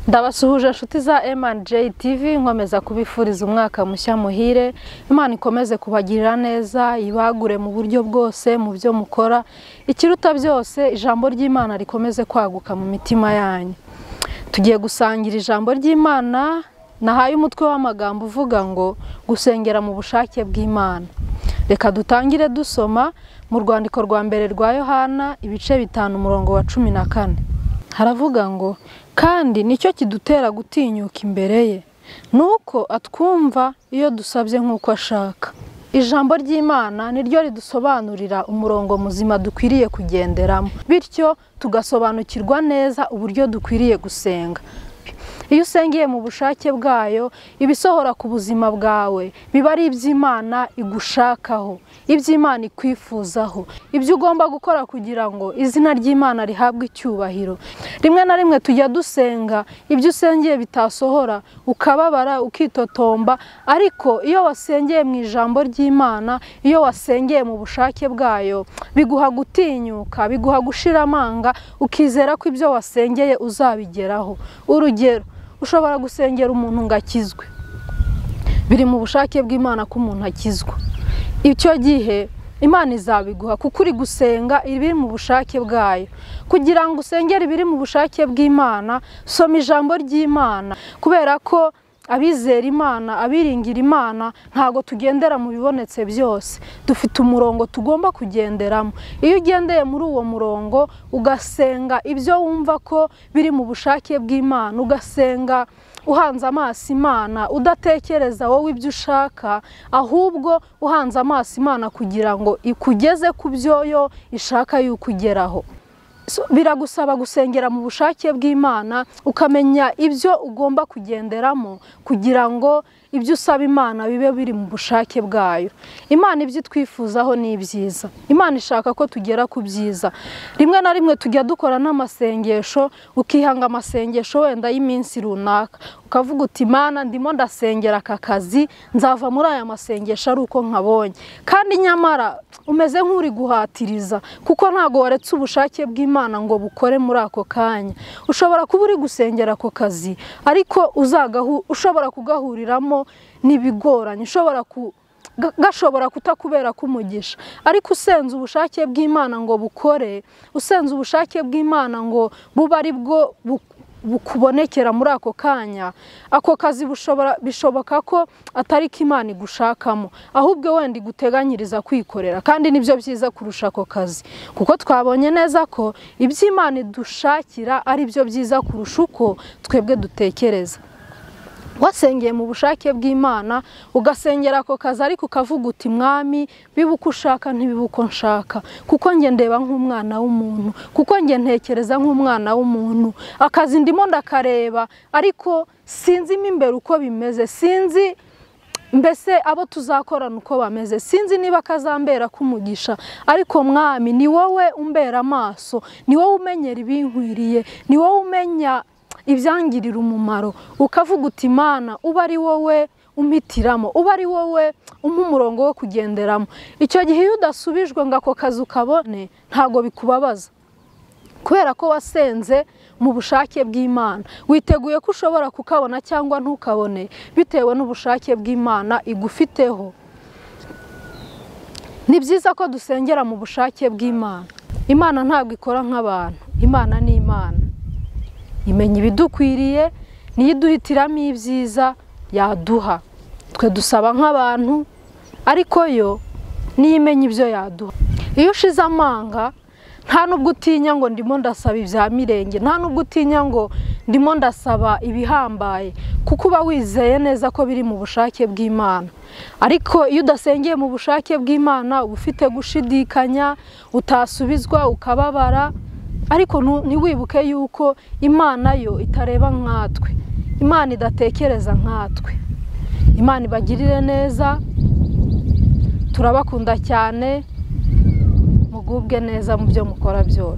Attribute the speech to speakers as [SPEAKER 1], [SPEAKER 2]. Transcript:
[SPEAKER 1] Ndabasuhuje inshuti za M&J TV, nkomeza kubifuriza umwaka mushya muhire. Imana ikomeze kubagirira neza, ibagure mu buryo bwose mu byo mukora. Ikiruta byose ijambo ry'Imana rikomeze kwaguka mu mitima yanyu. Tugiye gusangira ijambo ry'Imana, nahaye umutwe w'amagambo uvuga ngo gusengera mu bushake bw'Imana. Reka dutangire dusoma mu rwandiko rwa mbere rwa Yohana ibice 5 umurongo wa 14. Haravuga ngo kandi nicyo kidutera gutinyuka imbere ye, nuko atwumva iyo dusabye nk'uko ashaka. Ijambo ry'Imana niryo ridusobanurira umurongo muzima dukwiriye kugenderamo, bityo tugasobanukirwa neza uburyo dukwiriye gusenga. Iyo usengeye mu bushake bwayo, ibisohora ku buzima bwawe biba ari iby'Imana igushakaho, iby'Imana ikwifuzaho, ibyo ugomba gukora kugira ngo izina ry'Imana rihabwe icyubahiro. Rimwe na rimwe tujya dusenga ibyo usengeye bitasohora, ukababara ukitotomba, ariko iyo wasengeye mu ijambo ry'Imana, iyo wasengeye mu bushake bwayo, biguha gutinyuka, biguha gushira amanga, ukizera ko ibyo wasengeye uzabigeraho. Urugero, ushobora gusengera umuntu ngo akizwe, biri mu bushake bw'Imana ko umuntu akizwa. Icyo gihe Imana izabiguha kuko uri gusenga ibiri mu bushake bwayo. Kugira ngo usengere ibiri mu bushake bw'Imana, soma ijambo ry'Imana, kubera ko abizera Imana, abiringira Imana, ntago tugendera mu bibonetse byose. Dufite umurongo tugomba kugenderamo. Iyo ugendeye muri uwo murongo, ugasenga ibyo wumva ko biri mu bushake bw'Imana, ugasenga uhanze amaso Imana, udatekereza wowe ibyo ushaka, ahubwo uhanze amaso Imana kugira ngo ikugeze ku byo yo ishaka yuko ugeraho. Biragusaba gusengera mu bushake bw'Imana, ukamenya ibyo ugomba kugenderamo kugira ngo ibyo usaba Imana bibe biri mu bushake bwayo. Imana ibyo twifuzaho ni ibyiza. Imana ishaka ko tugera ku byiza. Rimwe na rimwe tujya dukora n'amasengesho, ukihanga amasengesho wenda y'iminsi runaka, ukavuga uti Imana ndimo ndasengera aka kazi, nzava muri aya masengesho ari uko nkabonye. Kandi nyamara umeze nk'uri guhatiriza, kuko ntago waretse ubushake bw'Imana ngo bukore muri ako kanya. Ushobora kuba uri gusengera ako kazi, ariko ushobora kugahuriramo n'ibigoranye, gashobora kutakubera kumugisha. Ariko usenze ubushake bw'Imana ngo bukore, usenze ubushake bw'Imana ngo bube ari bwo bukubonekera muri ako kanya, ako kazi bishoboka ko atari ko Imana igushakamo, ahubwo wenda iguteganyiriza kwikorera. Kandi nibyo byiza kurusha ako kazi, kuko twabonye neza ko iby'Imana idushakira ari byo byiza kurusha uko twebwe dutekereza. Wasengeye mu bushake bw'Imana, ugasengera ako kazi, ariko ukavuga uti Mwami, bibe uko ushaka ntibibe uko nshaka, kuko njye ndeba nk'umwana w'umuntu, kuko njye ntekereza nk'umwana w'umuntu. Akazi ndimo ndakareba, ariko sinzi imbere uko bimeze, sinzi mbese abo tuzakorana uko bameze, sinzi niba kazambera kumugisha. Ariko Mwami, ni wowe umbera amaso, ni wowe umenyera ibinkwiriye, ni wowe umenya ibyangirira umumaro. Ukavuga uti Imana, uba ari wowe umpitiramo, uba ari wowe umpa umurongo wo kugenderamo. Icyo gihe iyo udasubijwe ngo ako kazi ukabone, ntago bikubabaza, kubera ko wasenze mu bushake bw'Imana. Witeguye ko ushobora kukabona cyangwa ntukabone, bitewe n'ubushake bw'Imana igufiteho. Ni byiza ko dusengera mu bushake bw'Imana. Imana ntabwo ikora nk'abantu. Imana ni Imana, imenya ibidukwiriye, niyo iduhitiramo ibyiza yaduha. Twe dusaba nk'abantu, ariko yo niyo imenya ibyo yaduha. Iyo ushize amanga, nta nubwo utinya ngo ndimo ndasaba ibya mirenge, nta nubwo utinya ngo ndimo ndasaba ibihambaye, kuko uba wizeye neza ko biri mu bushake bw'Imana. Ariko iyo udasengeye mu bushake bw'Imana, uba ufite gushidikanya, utasubizwa, ukababara. Ariko ntiwibuke yuko Imana yo itareba nkatwe, Imana idatekereza nkatwe. Imana ibagirire neza, turabakunda cyane, mugubwe neza mu byo mukora byose.